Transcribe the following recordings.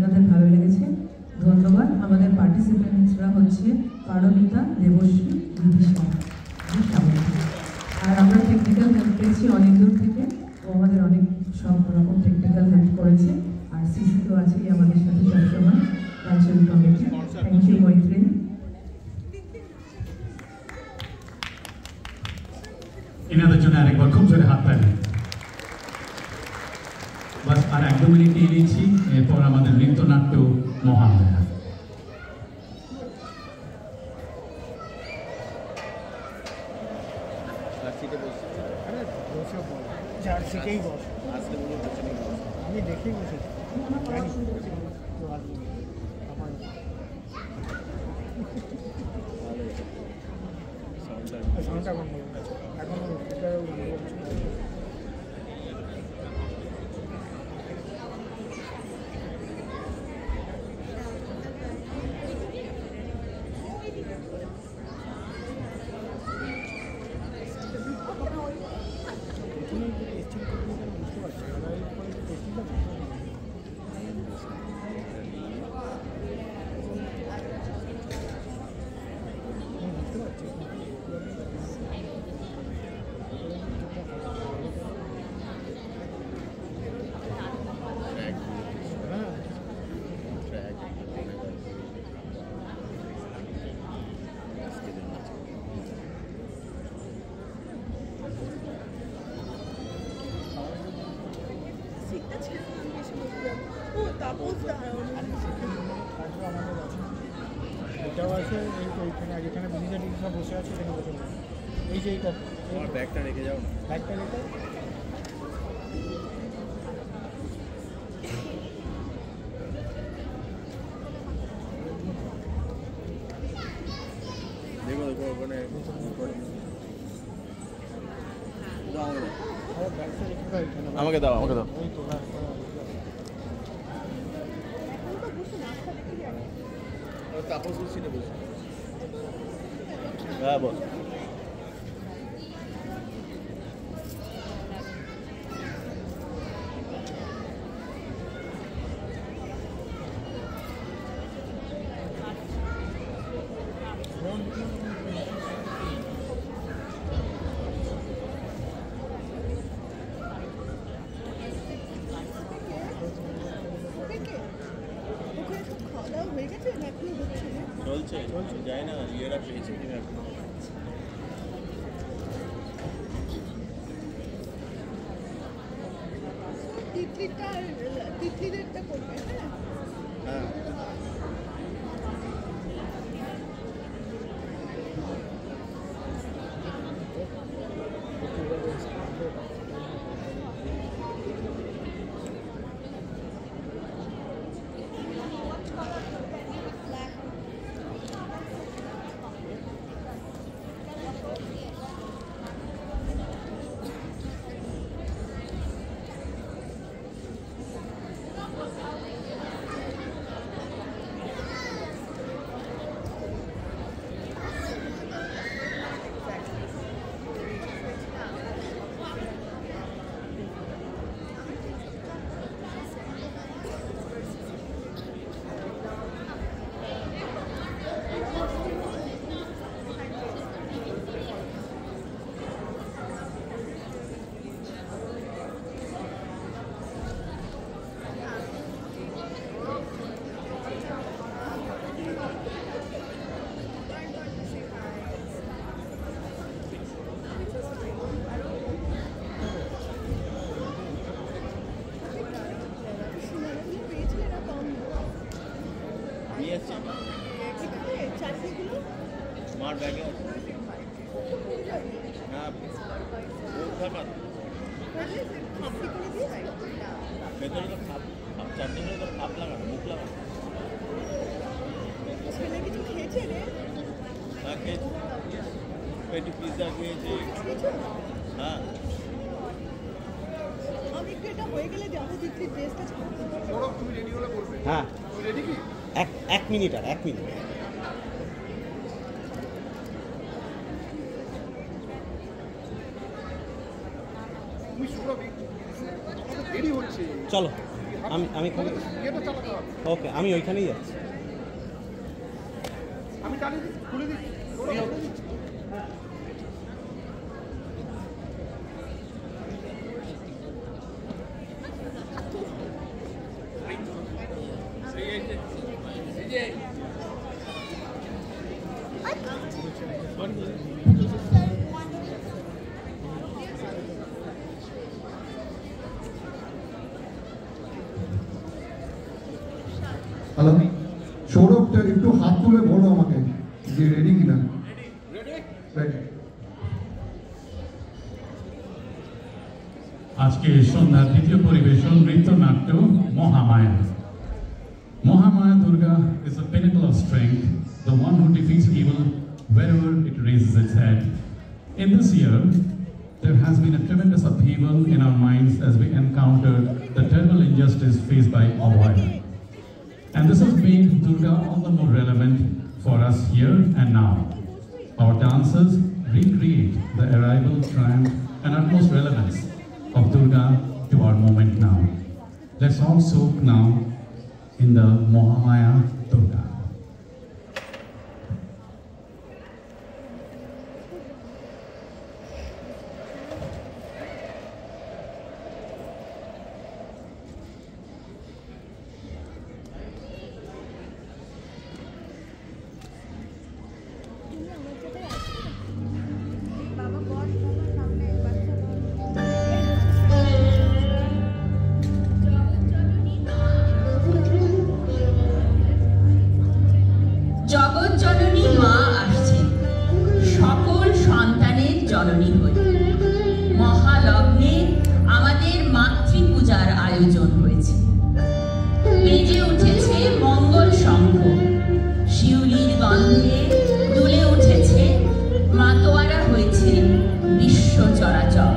আপনাদের ভালো লেগেছে। ধন্যবাদ। আমাদের পার্টিসিপেন্টসরা হচ্ছে পারমিতা, দেবশ্রী, বিদিশা, আর আমরা টেকনিক্যাল হেল্প পেয়েছি অনেক দূর থেকে। ও আমাদের অনেক সব রকম টেকনিক্যাল হেল্প করেছে। আর সিসি তো আছেই আমাদের সাথে সবসময়, কালচারাল কমিটি। থ্যাংক ইউ মৈত্রী। এনাদের জন্য আরেকবার খুব জোরে হাত তালি। বাস আর 1-2 মিনিট নিয়ে নিচ্ছি, এরপর আমাদের নৃত্যনাট্য মহালয়া। আমি দেখেই বসেছি। সাউন্ডটা কম এখন এটাও আছে। এইখানে যেখানে বিনিজা টিনিজা বসে আছে সেখানে বসে এই যে এইটা আমার ব্যাগটা রেখে যাও, ব্যাগটা রেখে দেখো দেখো ওখানে আমাকে দাও, আমাকে দাও। তাপস সিটে বসে। হ্যাঁ বস। চলছে চলছে যায় না, ইয়েরা পেয়েছে কিনা এখন। তিতলিদেরটা করবে। হ্যাঁ আমার ব্যাগে আছে। হ্যাঁ ভেতরে তো খাপ চাটনিগুলো তো খাপ লাগানো, মুখ লাগানো। হ্যাঁ খেয়েছি, একটু পিৎজা খেয়েছি। হ্যাঁ হ্যাঁ 1 মিনিট আর 1 মিনিট। চলো আমি ওকে, আমি ওইখানেই যাচ্ছি। আমি খুলে দিচ্ছি। হ্যালো, সৌরভটা একটু হাত তুলে বলো আমাকে যে রেডি কিনা। রেডি। আজকে সন্ধ্যার দ্বিতীয় পরিবেশন নৃত্যনাট্য Mahamaya. Mahamaya Durga is the pinnacle of strength, the one who defeats evil wherever it raises its head. In this year, there has been a tremendous upheaval in our minds as we encountered the terrible injustice faced by Abhaya. And this has made Durga all the more relevant for us here and now. Our dancers recreate the arrival, triumph, and utmost relevance of Durga to our moment now. Let's all soak now in the Mahamaya Durga. জগৎজননী মা আসছেন সকল সন্তানের জননী হয়ে। মহালগ্নে আমাদের মাতৃপূজার আয়োজন হয়েছে। বেজে উঠেছে মঙ্গল শঙ্খ, শিউলির গন্ধে দুলে উঠেছে মাতোয়ারা হয়েছে বিশ্ব চরাচর।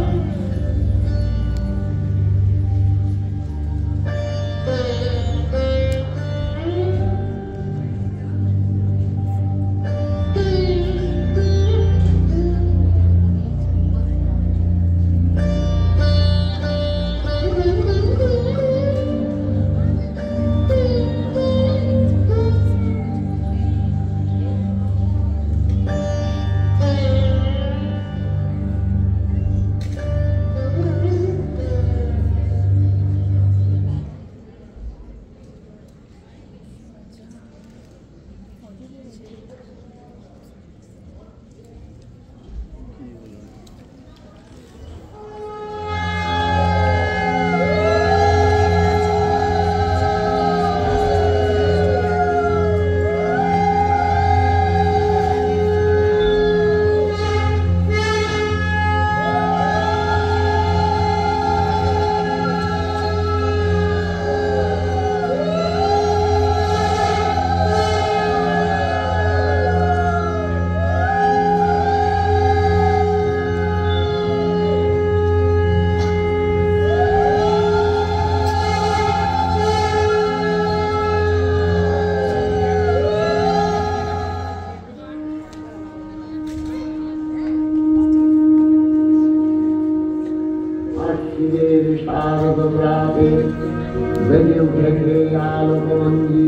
বেজে উঠেছে আলোকমঞ্জি,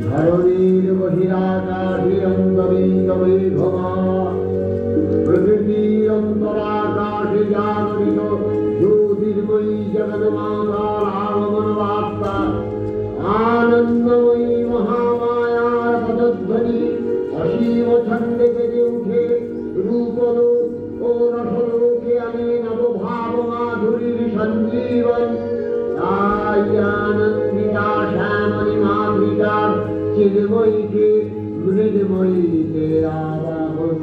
ধরণীর বহিরাকাশী অঙ্গবিন্দমা, প্রকৃতির অন্তরাকাশে জাগরিত জ্যোতির্ময়ী জগন্মাতার আগমন বার্তা, আনন্দময়ী মহামায়ার পদধ্বনি অসীম ছন্দে বেজে উঠে রূপলোক ও রসলোকে আমি নবভাব মাধুরীর সঞ্জীবন। তাই আনন্দিতা শ্যামণী মাতৃকার চিন্ময়ীকে মৃন্ময়ীতে আবাহন।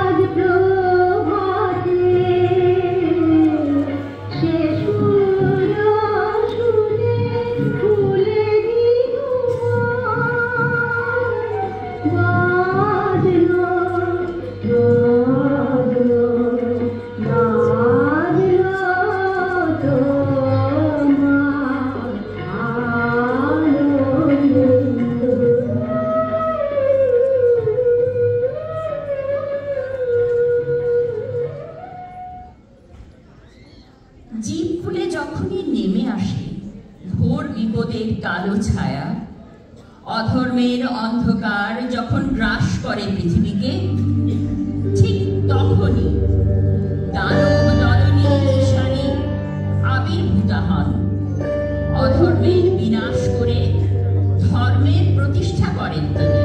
आज प्रभात অধর্মের অন্ধকার যখন গ্রাস করে পৃথিবীকে, ঠিক তখনই দানব দলনী ঈশানী আবির্ভূতা হন। অধর্মের বিনাশ করে ধর্মের প্রতিষ্ঠা করেন তিনি।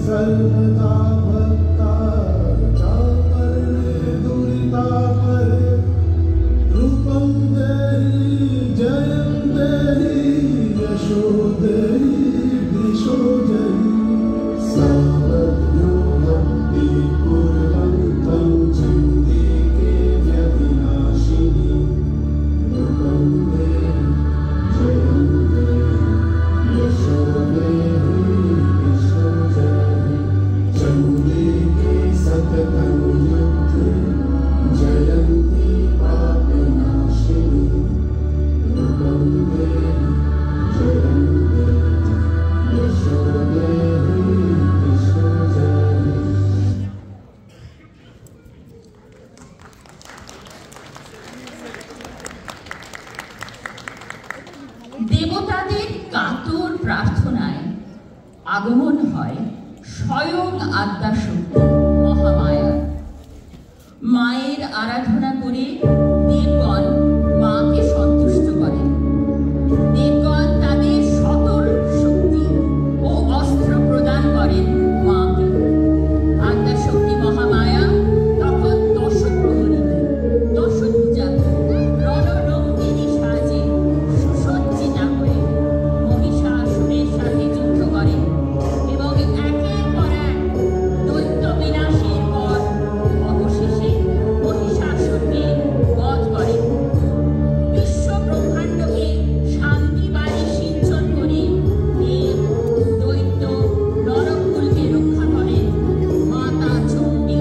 सर्वदा भक्ता चाकर्णे दुरितापरे रूपं देहि जयं देहि यशो देहि दिशो जयि सावद्योगं कुर्वन्तं चण्डिके व्यविनाशिनी रूपं देहि जयं देहि यशो देहि दिशो जयि चण्डिके सततं युद्धे जयन्ती पापनाशिनी रूपं देहि जयं देहि यशो देहि दिशो जयि দেবতাদের কাতর প্রার্থনায় আগমন হয় স্বয়ং আদ্যাশক্তি মহামায়া। মায়ের আরাধনা করে দেবগণ মাকে সন্তুষ্ট করেন। দেবগণ তাদের সকল শক্তি ও অস্ত্র প্রদান করেন মাকে। আদ্যাশক্তি মহামায়া তখন দশপ্রহরীতে দশভুজাতে রণরঙ্গিনী সাজে সুসজ্জিতা হয়ে মহিষাসুরের সাথে যুদ্ধ করেন এবং একের পর এক দৈত্য বিনাশের পর অবশেষে মহিষাসুরকে বধ করেন। বিশ্ব ব্রহ্মাণ্ডকে শান্তি বাণী সিঞ্চন করে দেব দৈত্য নরকুলকে রক্ষা করেন মাতা চণ্ডী।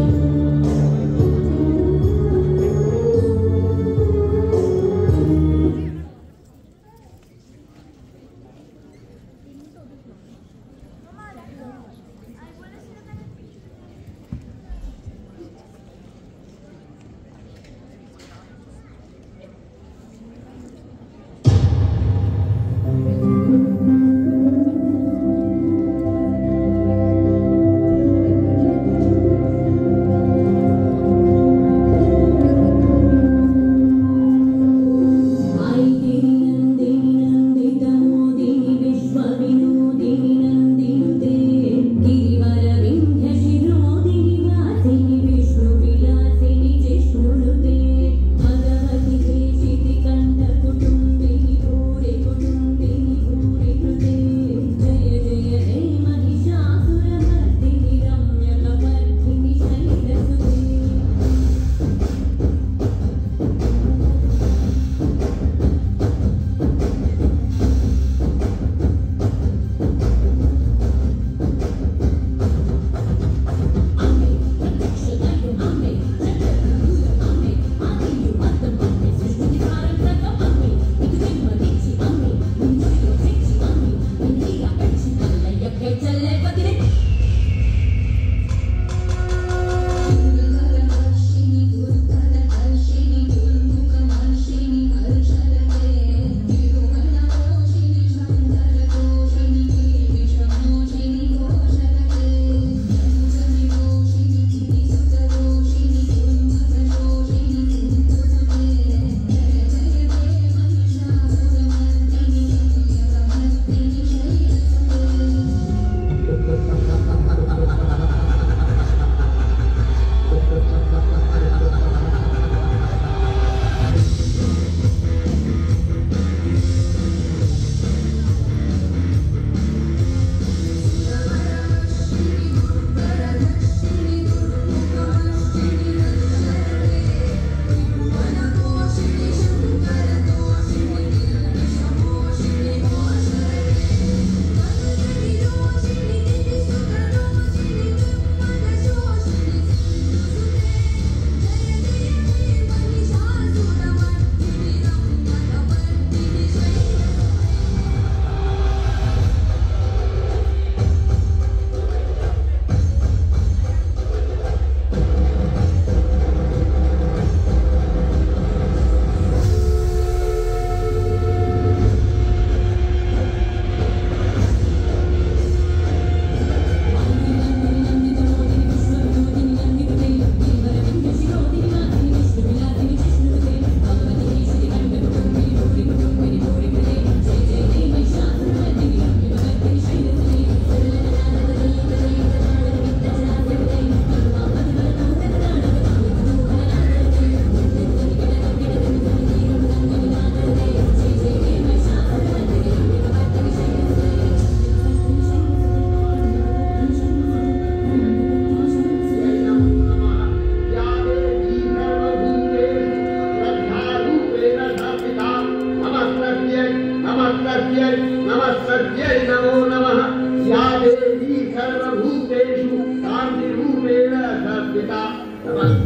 তারপর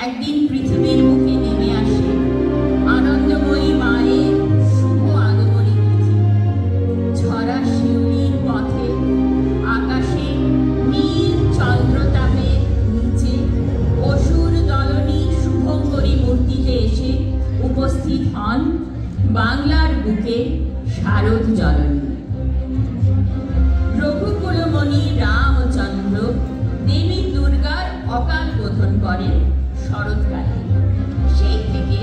একদিন পৃথিবীর বুকে নেমে আসে আনন্দময়ী মায়ের শুভ আগমনী তিথি। ঝরা শিউলির পথে আকাশে নীল চন্দ্রতাপের নিচে অসুর দলনী শুভঙ্করী মূর্তিতে এসে উপস্থিত হন বাংলার বুকে শারদ জননী। রঘুকুলমণি রামচন্দ্র দেবী দুর্গার অকাল বোধন করেন শরৎকালে। সেই থেকে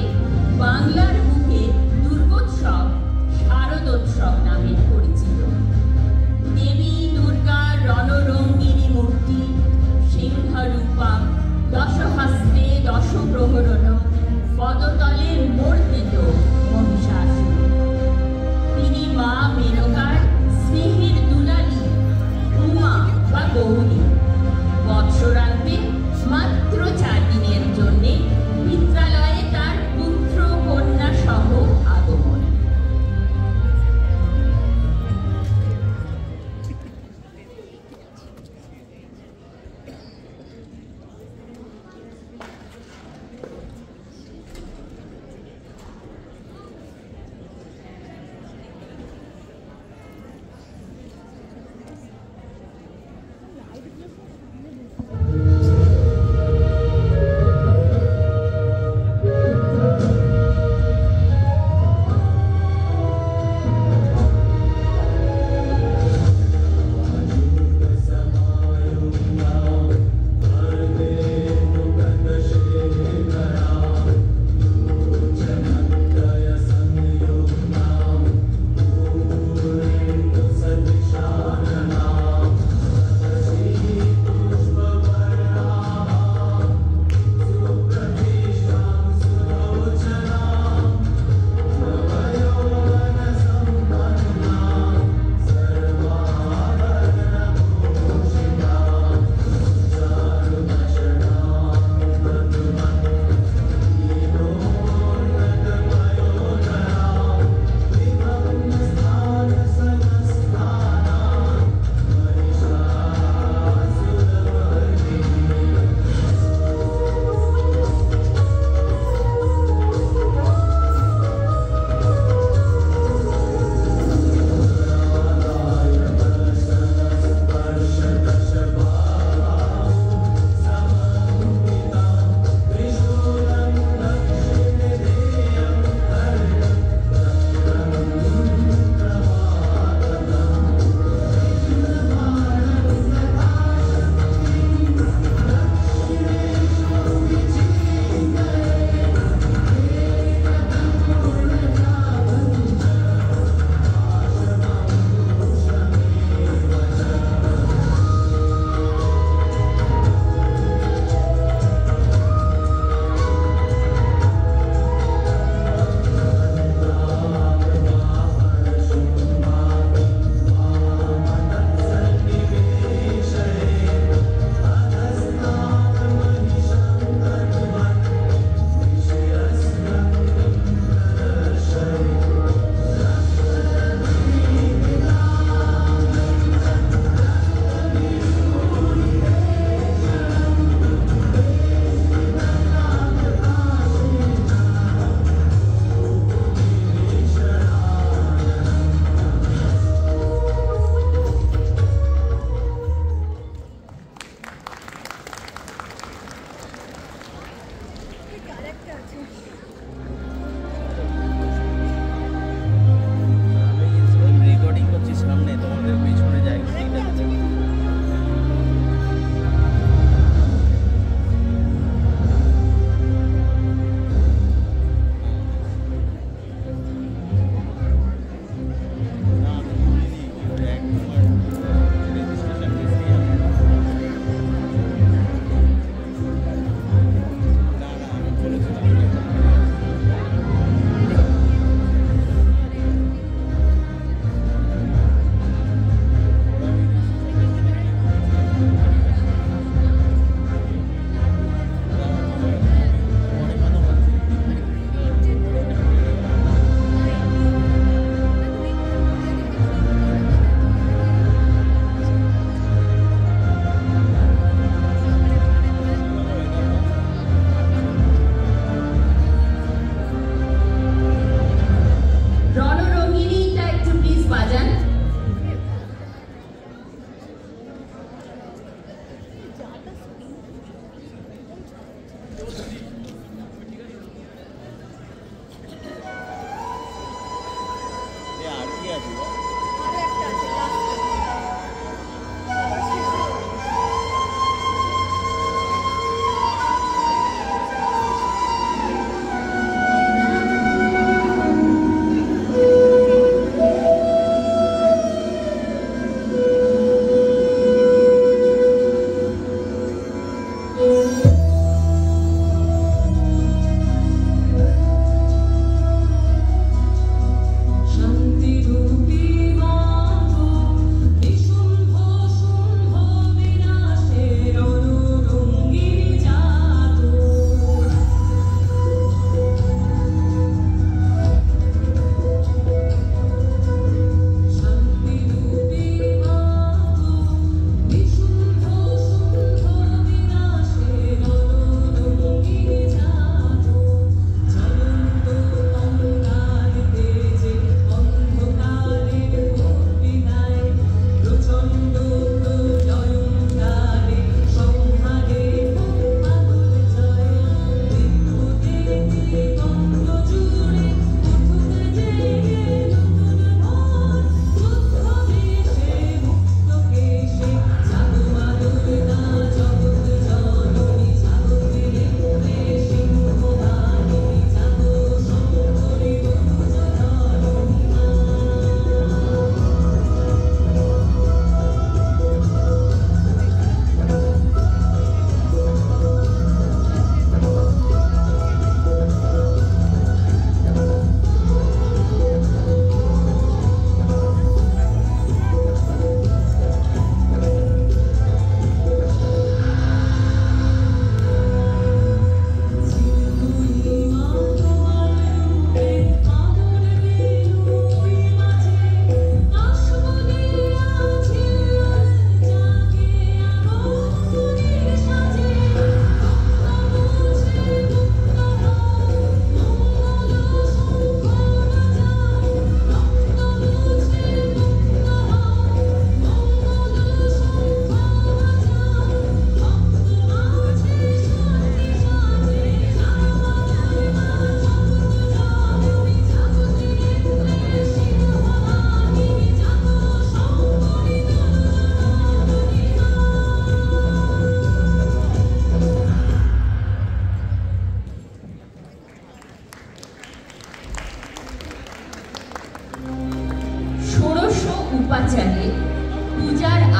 বাংলার বুকে দুর্গোৎসব শারদোৎসব নামে পরিচিত। দেবী দুর্গার রণরঙ্গিনী মূর্তি সিংহরূপা দশহস্তে দশপ্রহরণ পদতলে মর্দিত মহিষাসুর। তিনি মা মেনকার স্নেহের দুলালী উমা বা গৌরী। বৎসরান্তে মাত্র 4 দিনের জন্যে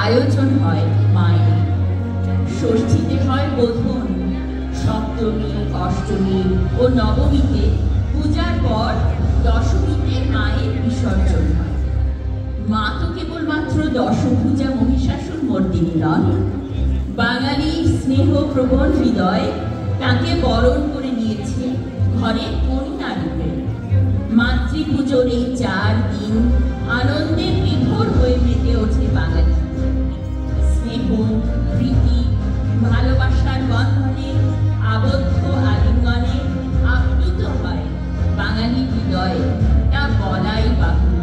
আয়োজন হয় মায়ের। ষষ্ঠীতে হয় বোধন, সপ্তমী, অষ্টমী ও নবমীতে পূজার পর দশমীতে মায়ের বিসর্জন হয়। মা তো কেবলমাত্র দশভুজা মহিষাসুর মর্দিনী নন, বাঙালির স্নেহপ্রবণ হৃদয় তাকে বরণ করে নিয়েছে ঘরে কন্যা রূপে। মাতৃপুজোর এই 4 দিন আনন্দে বিভোর হয়ে মেতে ওঠে বাঙালি। স্নেহ, প্রীতি, ভালোবাসার বন্ধনে আবদ্ধ আলিঙ্গনে আপ্লুত হয় বাঙালি হৃদয়ে, তা বলাই বাহুল্য।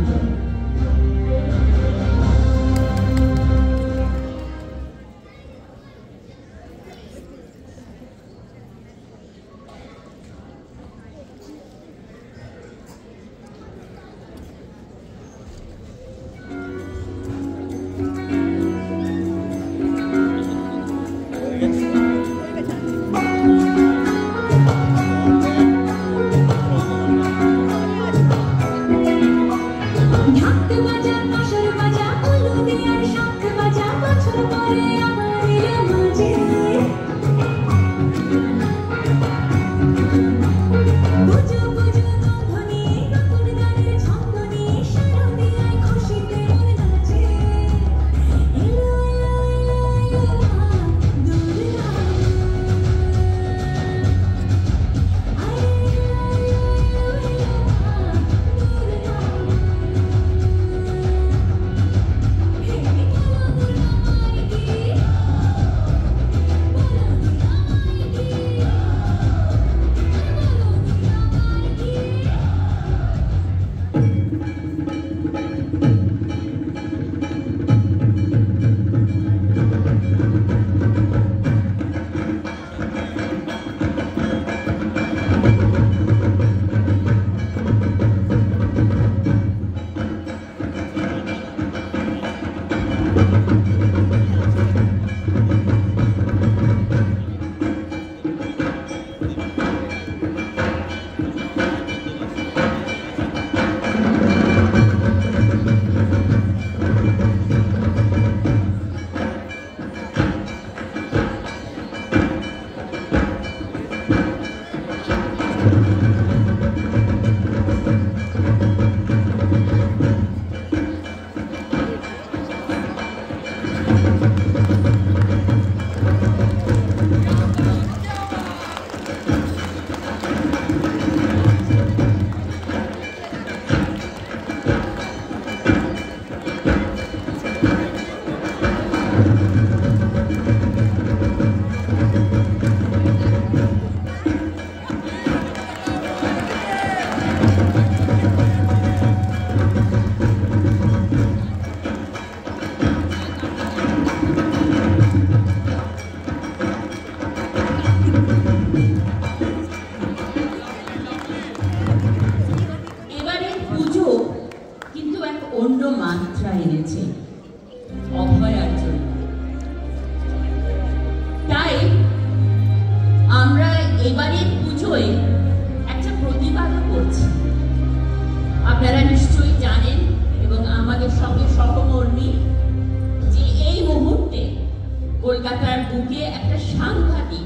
কলকাতার বুকে একটা সাংঘাতিক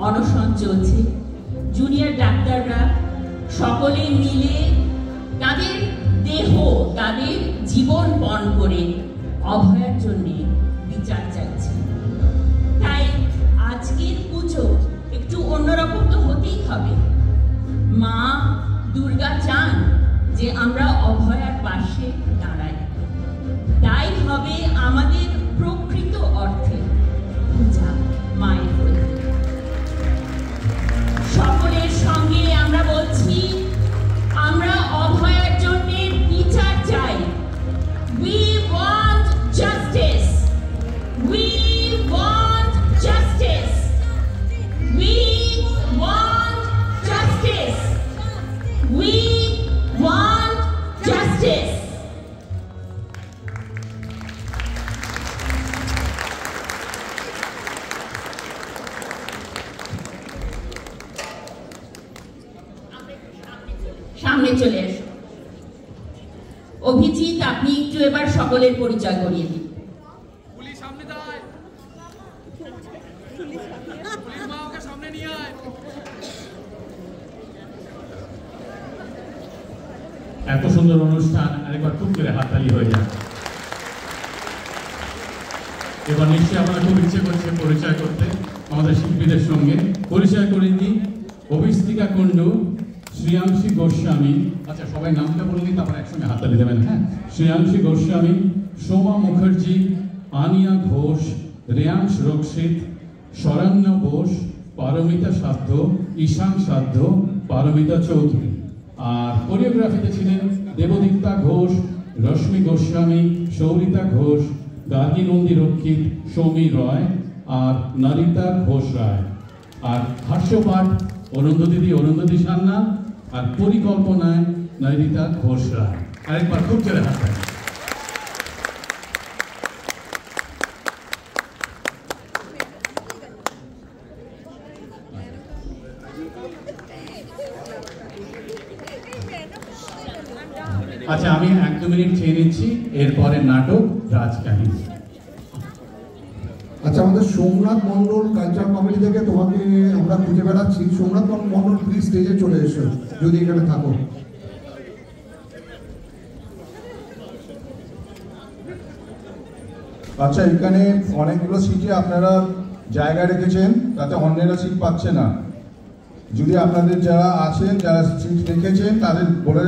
অনশন চলছে। জুনিয়র ডাক্তাররা সকলে মিলে তাদের দেহ, তাদের জীবন পণ করে অভয়ার জন্য বিচার চাইছে। তাই আজকের পুজো একটু অন্যরকম তো হতেই হবে। মা দুর্গা চান যে আমরা অভয়ার পাশে দাঁড়াই। তাই হবে আমাদের প্রকৃত অর্থে পূজা মায়ের প্রতি। সকলের সঙ্গে আমরা বলছি, আমরা অভয়ার জন্য বিচার চাই। We want justice. We want justice. We want justice. We want justice. সামনে চলে এসো। অভিজিৎ, আপনি একটু এবার সকলের পরিচয় করিয়ে দিন। এত সুন্দর অনুষ্ঠান আরেকবার খুব করে হাততালি হয়ে যায়। এবার নিশ্চয়ই আমরা খুব ইচ্ছে করছে পরিচয় করতে আমাদের শিল্পীদের সঙ্গে। পরিচয় করে দিই, অভিস্তিকা কুণ্ডু, শ্রেয়াংশী গোস্বামী, আচ্ছা সবাই নামটা বলে দিই তারপর একসঙ্গে হাততালি দেবেন। হ্যাঁ, শ্রেয়াংশী গোস্বামী, সোমা মুখার্জি, আনিয়া ঘোষ, রেয়াংশ রক্ষিত, শরণ্য বোস, পারমিতা সাধ্য, ঈশান সাধ্য, পারমিতা চৌধুরী। আর কোরিওগ্রাফিতে ছিলেন দেবদীপ্তা ঘোষ, রশ্মি গোস্বামী, সৌরিতা ঘোষ, গার্গী নন্দী রক্ষিত, সৌমি রয় আর নরিতা ঘোষ রায়। আর হাস্যপাঠ অরুন্ধতী সান্না আর পরিকল্পনায় নরিতা ঘোষ রায়। আরেকবার খুব জোরে হাসবেন। আচ্ছা, আমি 1-2 মিনিট চেয়ে নিচ্ছি, এরপরে নাটক রাজকাহিনী। আচ্ছা, আমাদের সোমনাথ মন্ডল কালচার কমিটি থেকে তোমাকে আমরা খুঁজে বেড়াচ্ছি। সোমনাথ মন্ডল প্লিজ স্টেজে চলে এসো যদি এখানে থাকো। আচ্ছা, এখানে অনেকগুলো সিটে আপনারা জায়গা রেখেছেন, তাতে অন্যেরা সিট পাচ্ছে না। যদি আপনাদের যারা আছেন, যারা সিট রেখেছেন তাদের বলে